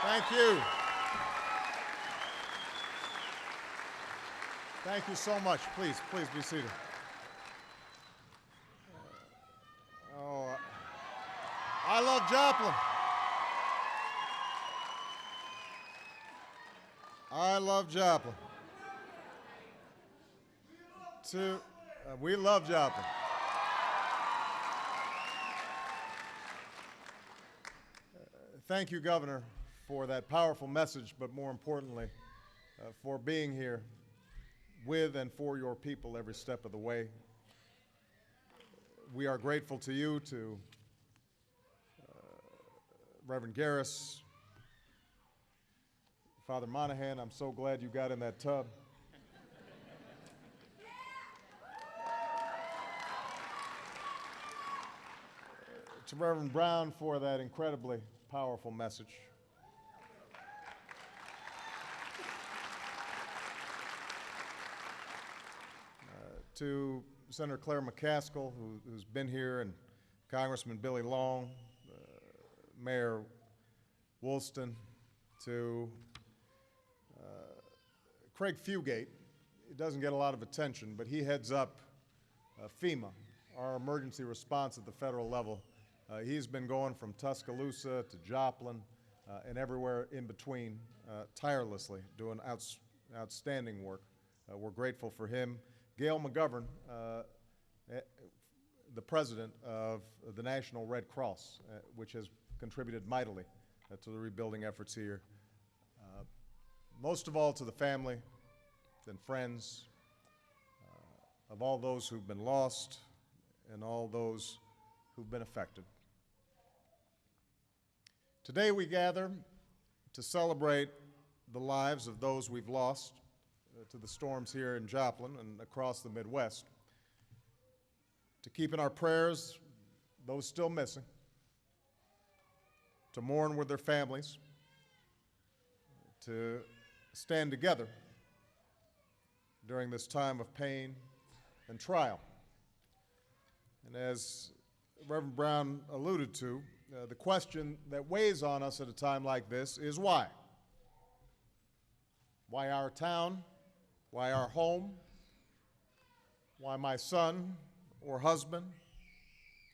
Thank you. Thank you so much. Please be seated. I love Joplin. I love Joplin. We love Joplin. Thank you, Governor, for that powerful message, but more importantly, for being here with and for your people every step of the way. We are grateful to you, to Reverend Garris, Father Monahan. I'm so glad you got in that tub. To Reverend Brown for that incredibly powerful message. To Senator Claire McCaskill, who's been here, and Congressman Billy Long, Mayor Woolston, to Craig Fugate. He doesn't get a lot of attention, but he heads up FEMA, our emergency response at the federal level. He's been going from Tuscaloosa to Joplin and everywhere in between tirelessly, doing outstanding work. We're grateful for him. Gail McGovern, the president of the National Red Cross, which has contributed mightily to the rebuilding efforts here. Most of all to the family and friends of all those who've been lost and all those who've been affected. Today we gather to celebrate the lives of those we've lost to the storms here in Joplin and across the Midwest, to keep in our prayers those still missing, to mourn with their families, to stand together during this time of pain and trial. And as Reverend Brown alluded to, the question that weighs on us at a time like this is why? Why our town? Why our home? Why my son or husband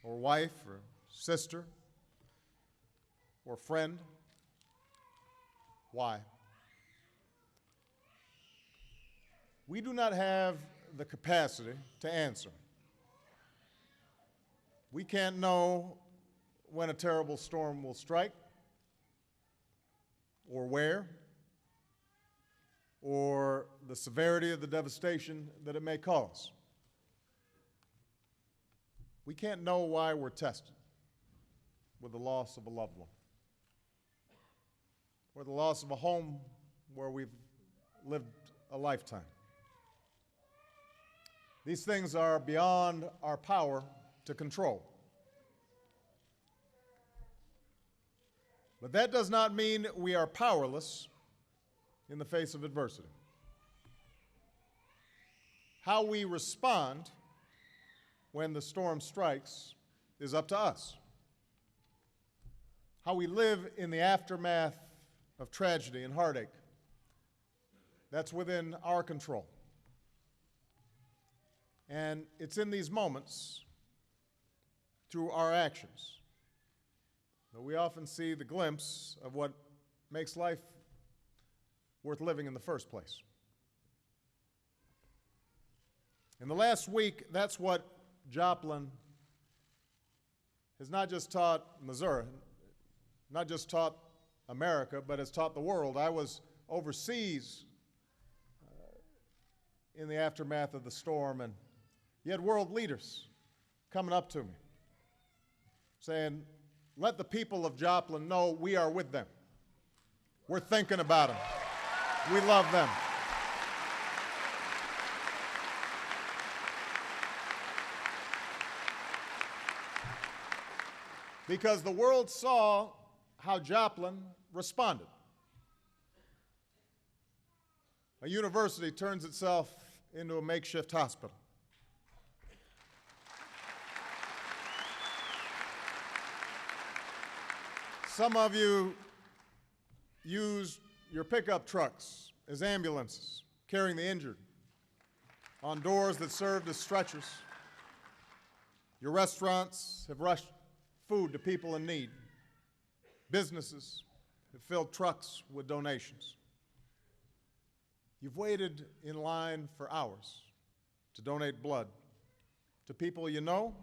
or wife or sister or friend? Why? We do not have the capacity to answer. We can't know when a terrible storm will strike, or where, or the severity of the devastation that it may cause. We can't know why we're tested with the loss of a loved one, or the loss of a home where we've lived a lifetime. These things are beyond our power to control. But that does not mean we are powerless in the face of adversity. How we respond when the storm strikes is up to us. How we live in the aftermath of tragedy and heartache, that's within our control. And it's in these moments, through our actions, that we often see the glimpse of what makes life worth living in the first place. In the last week, that's what Joplin has not just taught Missouri, not just taught America, but has taught the world. I was overseas in the aftermath of the storm, and you had world leaders coming up to me saying, let the people of Joplin know we are with them. We're thinking about them. We love them. Because the world saw how Joplin responded. A university turns itself into a makeshift hospital. Some of you used your pickup trucks as ambulances, carrying the injured, on doors that served as stretchers. Your restaurants have rushed food to people in need. Businesses have filled trucks with donations. You've waited in line for hours to donate blood to people you know,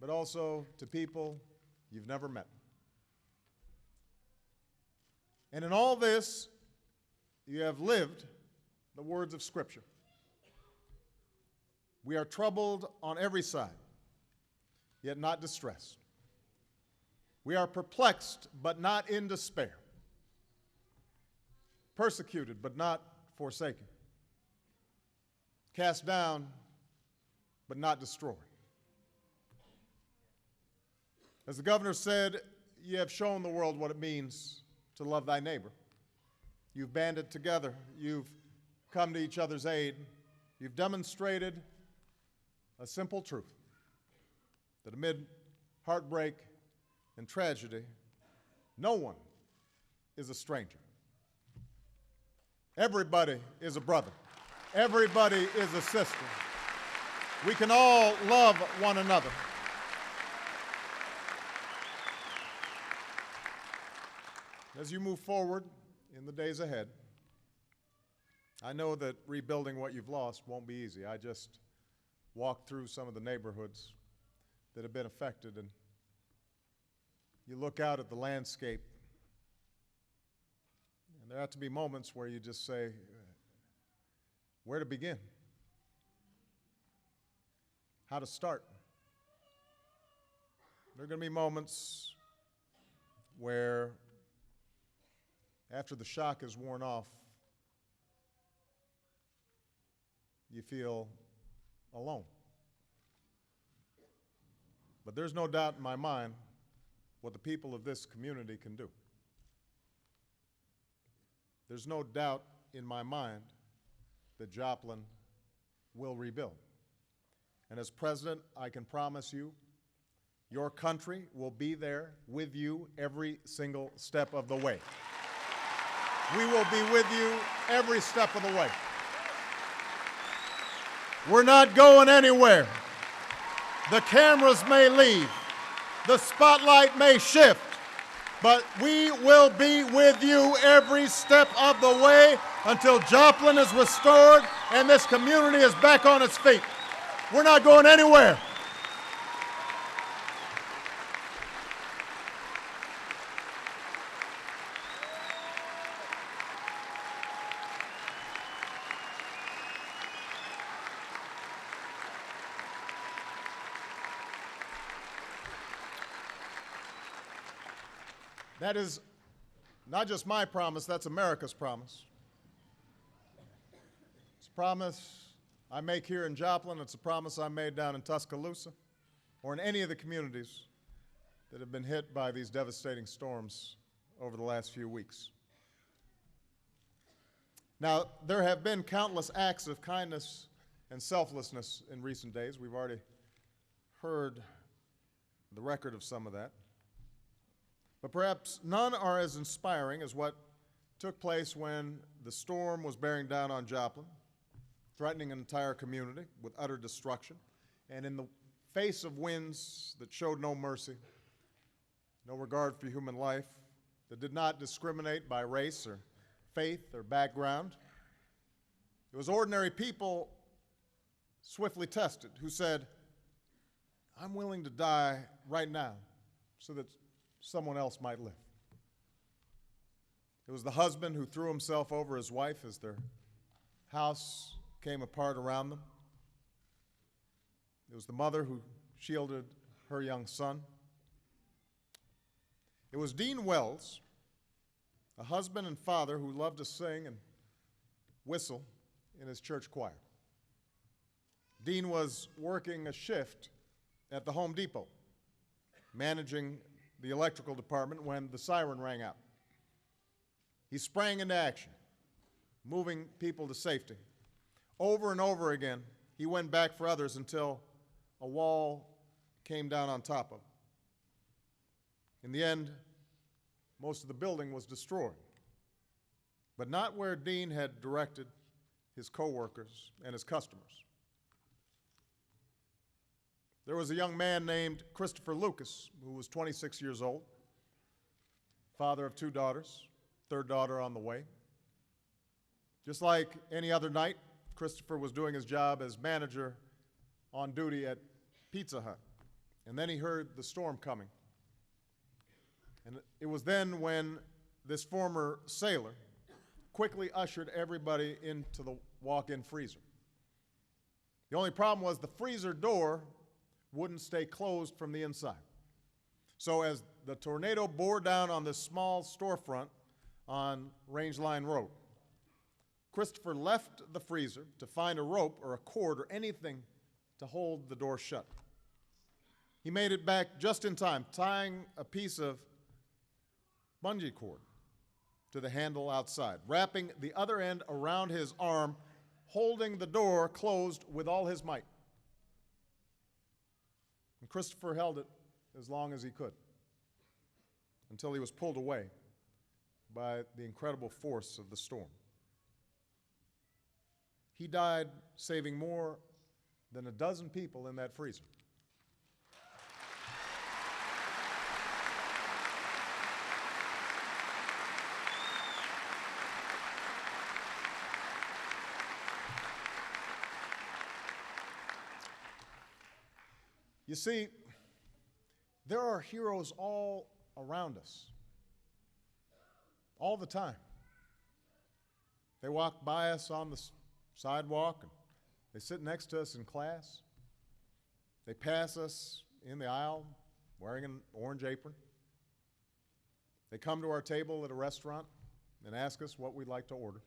but also to people you've never met. And in all this, you have lived the words of Scripture. We are troubled on every side, yet not distressed. We are perplexed, but not in despair. Persecuted, but not forsaken. Cast down, but not destroyed. As the governor said, you have shown the world what it means to love thy neighbor. You've banded together. You've come to each other's aid. You've demonstrated a simple truth, that amid heartbreak and tragedy, no one is a stranger. Everybody is a brother. Everybody is a sister. We can all love one another. As you move forward in the days ahead, I know that rebuilding what you've lost won't be easy. I just walked through some of the neighborhoods that have been affected, and you look out at the landscape, and there have to be moments where you just say, where to begin? How to start? There are going to be moments where, after the shock is worn off, you feel alone. But there's no doubt in my mind what the people of this community can do. There's no doubt in my mind that Joplin will rebuild. And as president, I can promise you, your country will be there with you every single step of the way. We will be with you every step of the way. We're not going anywhere. The cameras may leave, the spotlight may shift, but we will be with you every step of the way until Joplin is restored and this community is back on its feet. We're not going anywhere. That is not just my promise, that's America's promise. It's a promise I make here in Joplin, it's a promise I made down in Tuscaloosa, or in any of the communities that have been hit by these devastating storms over the last few weeks. Now, there have been countless acts of kindness and selflessness in recent days. We've already heard the record of some of that. But perhaps none are as inspiring as what took place when the storm was bearing down on Joplin, threatening an entire community with utter destruction, and in the face of winds that showed no mercy, no regard for human life, that did not discriminate by race or faith or background. It was ordinary people, swiftly tested, who said, I'm willing to die right now so that someone else might live. It was the husband who threw himself over his wife as their house came apart around them. It was the mother who shielded her young son. It was Dean Wells, a husband and father who loved to sing and whistle in his church choir. Dean was working a shift at the Home Depot, managing the electrical department when the siren rang out. He sprang into action, moving people to safety. Over and over again, he went back for others until a wall came down on top of him. In the end, most of the building was destroyed, but not where Dean had directed his coworkers and his customers. There was a young man named Christopher Lucas who was 26 years old, father of 2 daughters, 3rd daughter on the way. Just like any other night, Christopher was doing his job as manager on duty at Pizza Hut, and then he heard the storm coming. And it was then when this former sailor quickly ushered everybody into the walk-in freezer. The only problem was the freezer door wouldn't stay closed from the inside. So as the tornado bore down on this small storefront on Range Line Road, Christopher left the freezer to find a rope or a cord or anything to hold the door shut. He made it back just in time, tying a piece of bungee cord to the handle outside, wrapping the other end around his arm, holding the door closed with all his might. And Christopher held it as long as he could, until he was pulled away by the incredible force of the storm. He died saving more than a dozen people in that freezer. You see, there are heroes all around us, all the time. They walk by us on the sidewalk, and they sit next to us in class. They pass us in the aisle wearing an orange apron. They come to our table at a restaurant and ask us what we'd like to order.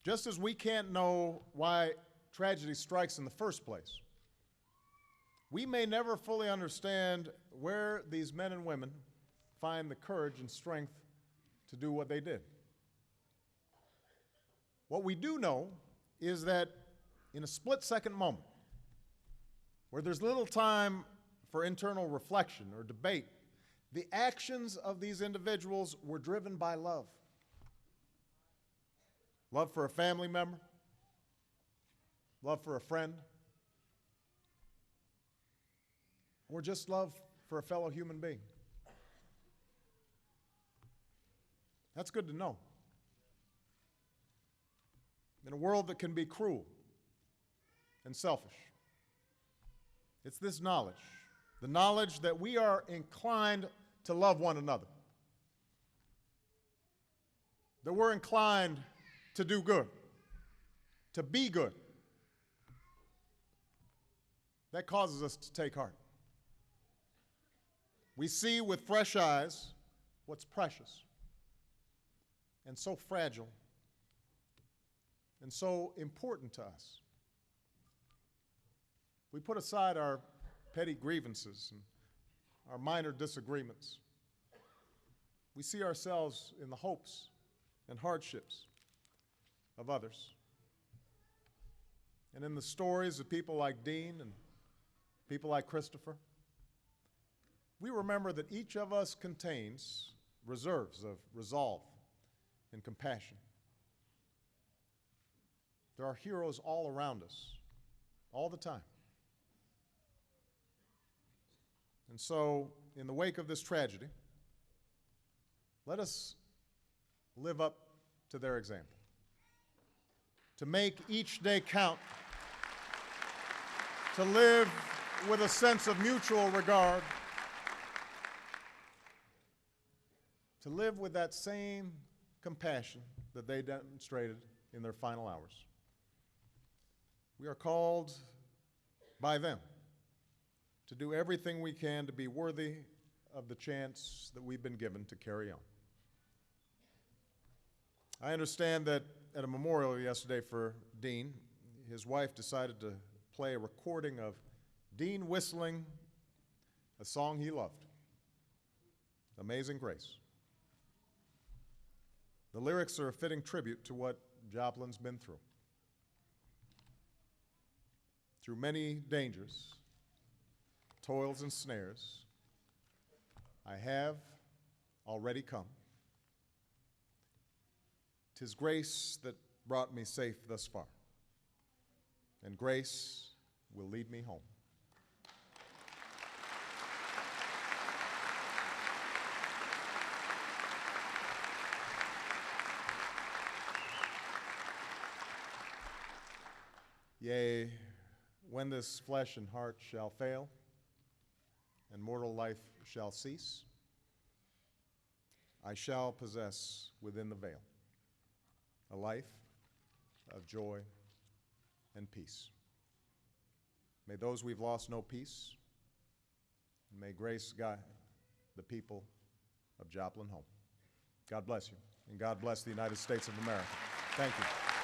Just as we can't know why tragedy strikes in the first place, we may never fully understand where these men and women find the courage and strength to do what they did. What we do know is that in a split-second moment, where there's little time for internal reflection or debate, the actions of these individuals were driven by love. Love for a family member, love for a friend, or just love for a fellow human being. That's good to know. In a world that can be cruel and selfish, it's this knowledge, the knowledge that we are inclined to love one another, that we're inclined to do good, to be good, that causes us to take heart. We see with fresh eyes what's precious and so fragile and so important to us. We put aside our petty grievances and our minor disagreements. We see ourselves in the hopes and hardships of others, and in the stories of people like Dean and people like Christopher. We remember that each of us contains reserves of resolve and compassion. There are heroes all around us, all the time. And so, in the wake of this tragedy, let us live up to their example, to make each day count, to live with a sense of mutual regard, to live with that same compassion that they demonstrated in their final hours. We are called by them to do everything we can to be worthy of the chance that we've been given to carry on. I understand that at a memorial yesterday for Dean, his wife decided to play a recording of Dean whistling a song he loved, Amazing Grace. The lyrics are a fitting tribute to what Joplin's been through. Through many dangers, toils, and snares, I have already come. 'Tis grace that brought me safe thus far, and grace will lead me home. Yea, when this flesh and heart shall fail, and mortal life shall cease, I shall possess within the veil a life of joy and peace. May those we've lost know peace, and may grace guide the people of Joplin home. God bless you, and God bless the United States of America. Thank you.